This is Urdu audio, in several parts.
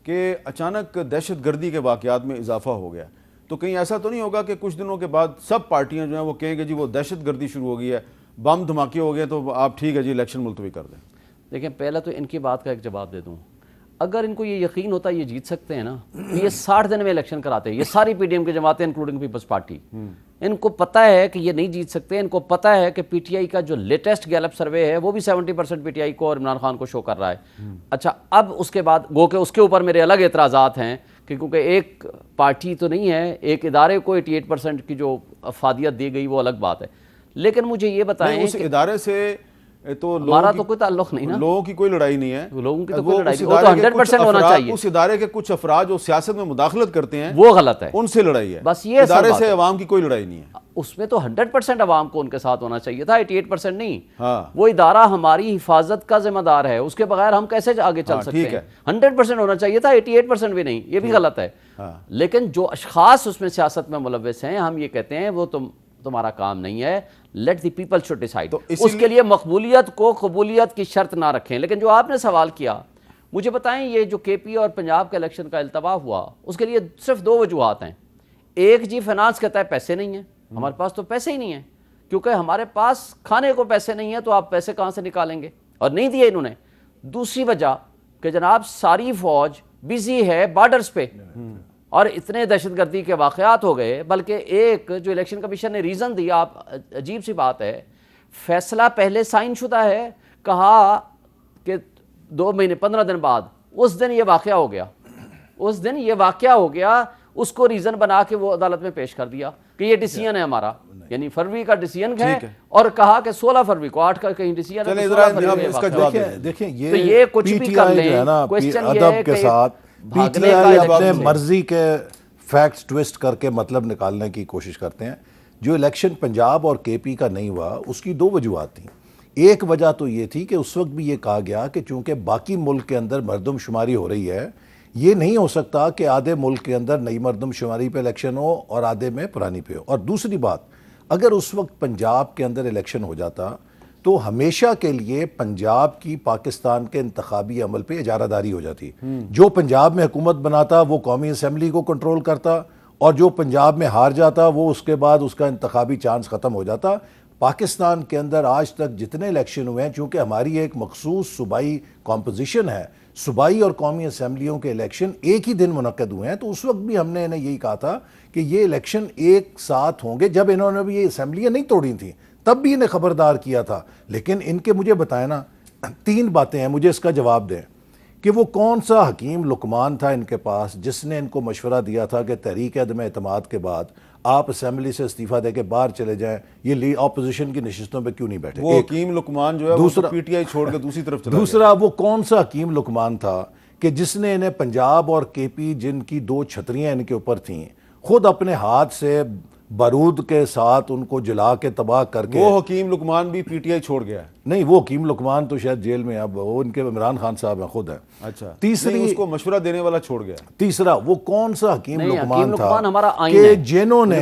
کہ اچانک دہشت گردی کے واقعات میں اضافہ ہو گیا، تو کہیں ایسا تو نہیں ہوگا کہ کچھ دنوں کے بعد سب پارٹیاں جو ہیں وہ کہیں کہ جی وہ دہشت گردی شروع ہو گئی ہے، بم دھماکے ہو گئے، تو آپ ٹھیک ہے جی الیکشن ملتوی کر دیں؟ دیکھیں پہلا تو ان کی بات کا ایک جواب دے دوں، اگر ان کو یہ یقین ہوتا ہے یہ جیت سکتے ہیں نا، یہ 60 دن میں الیکشن کراتے ہیں، یہ ساری پی ڈی ایم کی جماعتیں انکلوڈنگ پیپلز پارٹی، ان کو پتہ ہے کہ یہ نہیں جیت سکتے، ان کو پتہ ہے کہ پی ٹی آئی کا جو لیٹسٹ گیلپ سروے ہے وہ بھی 70% پی ٹی آئی کو اور عمران خان کو شو کر رہا ہے۔ اچھا اب اس کے بعد گو کہ اس کے اوپر میرے الگ اعتراضات ہیں کہ کیونکہ ایک پارٹی تو نہیں ہے، ایک ادارے کو 88% کی جو افادیت دی گئی وہ الگ بات ہے، لیکن مجھے یہ بتائیں اس ادارے سے تو ہمارا تو کوئی تعلق نہیں نا، لوگوں کی کوئی لڑائی نہیں ہے، لوگوں کی تو کوئی لڑائی نہیں، وہ تو 100% ہونا چاہیے۔ اس ادارے کے کچھ افراد جو سیاست میں مداخلت کرتے ہیں وہ غلط ہے، ان سے لڑائی ہے، بس یہ ادارے سے عوام کی کوئی لڑائی نہیں ہے۔ اس میں تو 100% عوام کو ان کے ساتھ ہونا چاہیے تھا، 88% نہیں۔ ہاں وہ ادارہ ہماری حفاظت کا ذمہ دار ہے، اس کے بغیر ہم کیسے آگے چل سکتے ہیں؟ 100% ہونا چاہیے تھا، 88% بھی نہیں، یہ بھی غلط ہے۔ لیکن جو اشخاص اس میں سیاست میں ملوث ہیں، ہم یہ کہتے ہیں وہ تمہارا کام نہیں ہے، let the people should decide. اس کے لیے مقبولیت کو قبولیت کی شرط نہ رکھیں۔ لیکن جو آپ نے سوال کیا، مجھے بتائیں یہ جو کے پی اور پنجاب کے الیکشن کا التوا ہوا، اس کے لیے صرف 2 وجوہات ہیں۔ ایک جی فائنانس کہتا ہے پیسے نہیں ہیں، ہمارے پاس تو پیسے ہی نہیں ہیں، کیونکہ ہمارے پاس کھانے کو پیسے نہیں ہیں، تو آپ پیسے کہاں سے نکالیں گے، اور نہیں دیے انہوں نے۔ دوسری وجہ کہ جناب ساری فوج بزی ہے بارڈرز پہ، اور اتنے دہشت گردی کے واقعات ہو گئے، بلکہ ایک جو الیکشن کمیشن نے ریزن دیا، عجیب سی بات ہے، فیصلہ پہلے سائن شدہ ہے، کہا کہ 2 مہینے 15 دن بعد اس دن یہ واقعہ ہو گیا، اس دن یہ واقعہ ہو گیا، اس کو ریزن بنا کے وہ عدالت میں پیش کر دیا کہ یہ ڈیسیژن ہے ہمارا، یعنی فروری کا ڈیسیژن ہے، اور کہا کہ 16 فروری کو 8 کا کہیں ڈیسیژن ہے۔ دیکھیں یہ کچھ بھی کر لیں، کوسچن یہ ہے کہ پی ٹی آئی اپنے مرضی کے فیکٹس ٹویسٹ کر کے مطلب نکالنے کی کوشش کرتے ہیں۔ جو الیکشن پنجاب اور کے پی کا نہیں ہوا، اس کی 2 وجوہات تھیں۔ ایک وجہ تو یہ تھی کہ اس وقت بھی یہ کہا گیا کہ چونکہ باقی ملک کے اندر مردم شماری ہو رہی ہے، یہ نہیں ہو سکتا کہ آدھے ملک کے اندر نئی مردم شماری پہ الیکشن ہو اور آدھے میں پرانی پہ ہو۔ اور دوسری بات، اگر اس وقت پنجاب کے اندر الیکشن ہو جاتا تو ہمیشہ کے لیے پنجاب کی پاکستان کے انتخابی عمل پہ اجارہ داری ہو جاتی۔ جو پنجاب میں حکومت بناتا وہ قومی اسمبلی کو کنٹرول کرتا، اور جو پنجاب میں ہار جاتا وہ اس کے بعد اس کا انتخابی چانس ختم ہو جاتا۔ پاکستان کے اندر آج تک جتنے الیکشن ہوئے ہیں، چونکہ ہماری ایک مخصوص صوبائی کمپوزیشن ہے، صوبائی اور قومی اسمبلیوں کے الیکشن ایک ہی دن منعقد ہوئے ہیں، تو اس وقت بھی ہم نے انہیں یہی کہا تھا کہ یہ الیکشن ایک ساتھ ہوں گے۔ جب انہوں نے بھی یہ اسمبلیاں نہیں توڑی تھیں تب بھی انہیں خبردار کیا تھا، لیکن ان کے مجھے بتائیں نا، 3 باتیں ہیں، مجھے اس کا جواب دیں کہ وہ کون سا حکیم لقمان تھا ان کے پاس جس نے ان کو مشورہ دیا تھا کہ تحریک عدم اعتماد کے بعد آپ اسمبلی سے استعفیٰ دے کے باہر چلے جائیں، یہ اپوزیشن کی نشستوں پہ کیوں نہیں بیٹھے؟ وہ حکیم لقمان جو ہے وہ پی ٹی آئی چھوڑ کے دوسری طرف چلا گیا۔ دوسرا وہ کون سا حکیم لقمان تھا کہ جس نے انہیں پنجاب اور کے پی، جن کی 2 چھتریاں ان کے اوپر تھیں، خود اپنے ہاتھ سے بارود کے ساتھ ان کو جلا کے تباہ کر کے؟ وہ حکیم لقمان بھی پی ٹی آئی چھوڑ گیا ہے؟ نہیں، وہ حکیم لقمان تو شاید جیل میں، اب وہ ان کے عمران خان صاحب ہیں خود ہیں۔ اچھا، تیسری اس کو مشورہ دینے والا چھوڑ گیا۔ تیسرا وہ کون سا حکیم لقمان تھا ہمارا آئین کہ ہے، جنہوں نے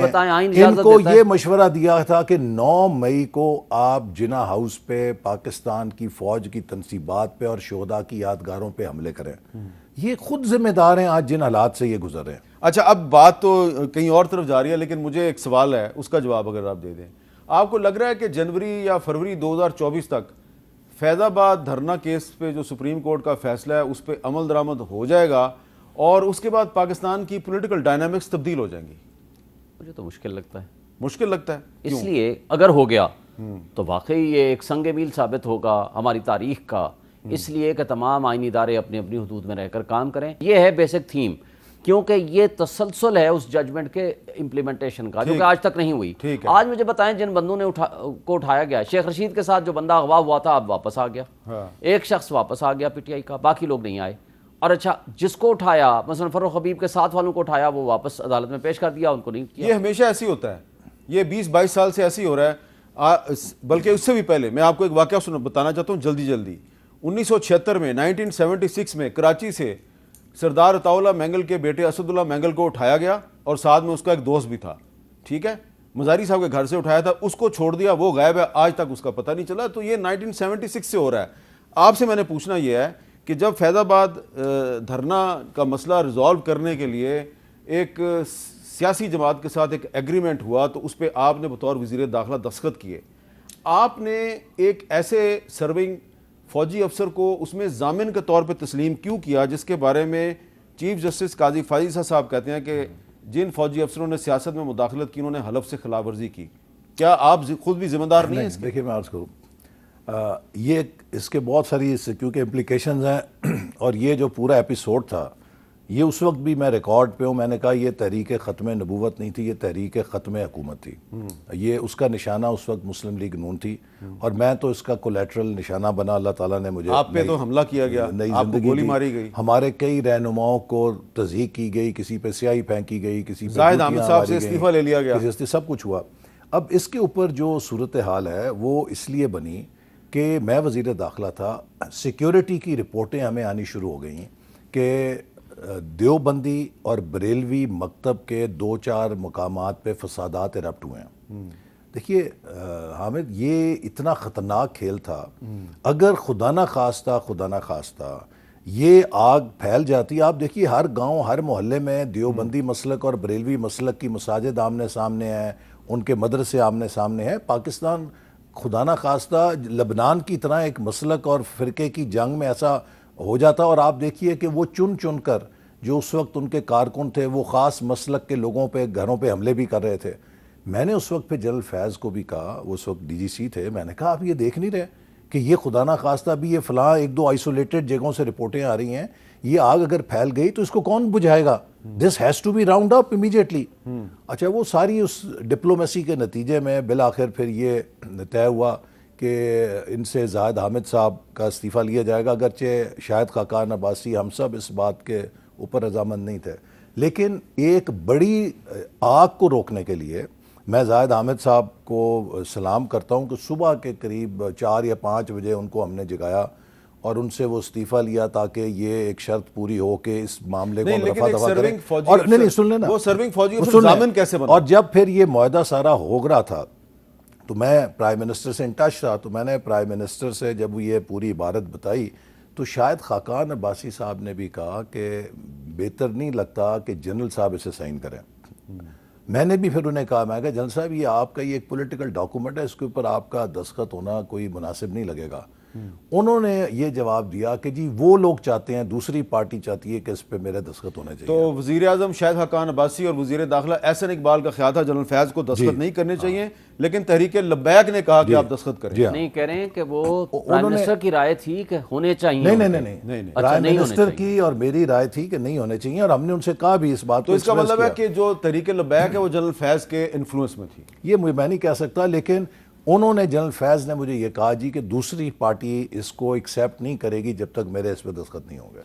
ان کو یہ مشورہ دیا تھا کہ 9 مئی کو آپ جناح ہاؤس پہ پاکستان کی فوج کی تنصیبات پہ اور شہداء کی یادگاروں پہ حملے کریں؟ یہ خود ذمہ دار ہیں آج جن حالات سے یہ گزر رہے ہیں۔ اچھا، اب بات تو کہیں اور طرف جا رہی ہے، لیکن مجھے ایک سوال ہے، اس کا جواب اگر آپ دے دیں۔ آپ کو لگ رہا ہے کہ جنوری یا فروری 2024 تک فیض آباد دھرنا کیس پہ جو سپریم کورٹ کا فیصلہ ہے اس پہ عمل درآمد ہو جائے گا، اور اس کے بعد پاکستان کی پولیٹیکل ڈائنامکس تبدیل ہو جائیں گی؟ مجھے تو مشکل لگتا ہے۔ مشکل لگتا ہے اس لیے اگر ہو گیا تو واقعی یہ ایک سنگ میل ثابت ہوگا ہماری تاریخ کا، اس لیے کہ تمام آئینی ادارے اپنی اپنی حدود میں رہ کر کام کریں۔ یہ ہے بیسک تھیم، کیونکہ یہ تسلسل ہے اس ججمنٹ کے امپلیمنٹیشن کا جو کہ آج تک نہیں ہوئی۔ آج مجھے بتائیں جن بندوں نے کو اٹھایا گیا، شیخ رشید کے ساتھ جو بندہ اغوا ہوا تھا اب واپس آ گیا، ایک شخص واپس آ گیا پی ٹی آئی کا، باقی لوگ نہیں آئے۔ اور اچھا، جس کو اٹھایا مثلا فروخ حبیب کے ساتھ والوں کو اٹھایا، وہ واپس عدالت میں پیش کر دیا، ان کو نہیں کیا۔ یہ ہمیشہ ایسی ہوتا ہے، یہ 20-22 سال سے ایسی ہو رہا ہے، بلکہ اس سے بھی پہلے میں آپ کو ایک واقعہ بتانا چاہتا ہوں جلدی۔ 1976 میں 1976 میں کراچی سے سردار عطا اللہ مینگل کے بیٹے اسد اللہ مینگل کو اٹھایا گیا، اور ساتھ میں اس کا ایک دوست بھی تھا، ٹھیک ہے، مزاری صاحب کے گھر سے اٹھایا تھا، اس کو چھوڑ دیا، وہ غائب ہے، آج تک اس کا پتہ نہیں چلا۔ تو یہ 1976 سے ہو رہا ہے۔ آپ سے میں نے پوچھنا یہ ہے کہ جب فیض آباد دھرنا کا مسئلہ ریزالو کرنے کے لیے ایک سیاسی جماعت کے ساتھ ایک ایگریمنٹ ہوا تو اس پہ آپ نے بطور وزیر داخلہ دستخط کیے. آپ نے ایک ایسے سرونگ فوجی افسر کو اس میں ضامن کے طور پہ تسلیم کیوں کیا جس کے بارے میں چیف جسٹس قاضی فائز صاحب کہتے ہیں کہ جن فوجی افسروں نے سیاست میں مداخلت کی انہوں نے حلف سے خلاف ورزی کی؟ کیا آپ خود بھی ذمہ دار نہیں ہیں اس کے؟ دیکھیے میں عرض کروں یہ اس کے بہت ساری کیونکہ امپلیکیشنز ہیں اور یہ جو پورا ایپیسوڈ تھا یہ اس وقت بھی میں ریکارڈ پہ ہوں. میں نے کہا یہ تحریک ختم نبوت نہیں تھی, یہ تحریک ختم حکومت تھی. یہ اس کا نشانہ اس وقت مسلم لیگ نون تھی اور میں تو اس کا کولیٹرل نشانہ بنا. اللہ تعالیٰ نے مجھے آپ پہ تو حملہ کیا گیا, نئی آپ کو زندگی گولی دی. ماری گئی, ہمارے کئی رہنماؤں کو تضحیک کی گئی, کسی پہ سیاہی پھینکی گئی, کسی پہ زاہد احمد صاحب سے استعفیٰ لے لیا گیا, سب کچھ ہوا. اب اس کے اوپر جو صورتحال ہے وہ اس لیے بنی کہ میں وزیر داخلہ تھا, سیکیورٹی کی رپورٹیں ہمیں آنی شروع ہو گئیں کہ دیوبندی اور بریلوی مکتب کے 2-4 مقامات پہ فسادات ایرپٹ ہوئے ہیں. دیکھیے حامد یہ اتنا خطرناک کھیل تھا, اگر خدا نہ خواستہ یہ آگ پھیل جاتی. آپ دیکھیے ہر گاؤں ہر محلے میں دیوبندی مسلک اور بریلوی مسلک کی مساجد آمنے سامنے ہیں, ان کے مدرسے آمنے سامنے ہیں. پاکستان خدا نہ خواستہ لبنان کی طرح ایک مسلک اور فرقے کی جنگ میں ایسا ہو جاتا. اور آپ دیکھیے کہ وہ چن کر جو اس وقت ان کے کارکن تھے وہ خاص مسلک کے لوگوں پہ گھروں پہ حملے بھی کر رہے تھے. میں نے اس وقت پہ جنرل فیض کو بھی کہا, وہ اس وقت ڈی جی سی تھے, میں نے کہا آپ یہ دیکھ نہیں رہے کہ یہ خدا نہ خواستہ بھی یہ فلاں 1-2 آئسولیٹڈ جگہوں سے رپورٹیں آ رہی ہیں, یہ آگ اگر پھیل گئی تو اس کو کون بجھائے گا؟ This has to be round up immediately. اچھا وہ ساری اس ڈپلومیسی کے نتیجے میں بالآخر پھر یہ طے ہوا کہ ان سے زاہد حامد صاحب کا استعفیٰ لیا جائے گا. اگرچہ شاہد خاقان عباسی ہم سب اس بات کے اوپر رضامند نہیں تھے, لیکن ایک بڑی آگ کو روکنے کے لیے میں زاہد حامد صاحب کو سلام کرتا ہوں کہ صبح کے قریب 4 یا 5 بجے ان کو ہم نے جگایا اور ان سے وہ استعفیٰ لیا تاکہ یہ ایک شرط پوری ہو کہ اس معاملے کو رفع دفع کریں. اور نہیں سن لینا, وہ سرونگ فوجی افسر ضامن کیسے بنا؟ اور جب پھر یہ معاہدہ سارا ہو رہا تھا تو میں پرائم منسٹر سے ان ٹچ تھا, تو میں نے پرائم منسٹر سے جب یہ پوری عبارت بتائی تو شاید خاقان عباسی صاحب نے بھی کہا کہ بہتر نہیں لگتا کہ جنرل صاحب اسے سائن کریں. میں نے بھی پھر انہیں کہا, میں کہا جنرل صاحب یہ آپ کا یہ ایک پولیٹیکل ڈاکومنٹ ہے, اس کے اوپر آپ کا دستخط ہونا کوئی مناسب نہیں لگے گا. انہوں نے یہ جواب دیا کہ جی وہ لوگ چاہتے ہیں, دوسری پارٹی چاہتی ہے کہ اس پہ میرے دستخط ہونے چاہیے. تو وزیر اعظم شاہد خاقان عباسی اور وزیر داخلہ احسن اقبال کا خیال تھا جنرل فیض کو دستخط نہیں کرنے چاہیے, لیکن تحریک لبیک نے کہا کہ آپ دستخط کریں. نہیں کہہ رہے ہیں کہ وہ پرائم منسٹر کی رائے تھی کہ ہونے چاہیے. نہیں پرائم منسٹر کی اور میری رائے تھی کہ نہیں ہونے چاہیے, اور ہم نے ان سے کہا بھی اس بات کو. تو اس کا مطلب ہے کہ جو تحریک لبیک ہے وہ جنرل فیض کے انفلوئنس میں تھی. یہ میں نہیں کہہ سکتا, لیکن انہوں نے جنرل فیض نے مجھے یہ کہا جی کہ دوسری پارٹی اس کو ایکسیپٹ نہیں کرے گی جب تک میرے اس پہ دستخط نہیں ہوں گے.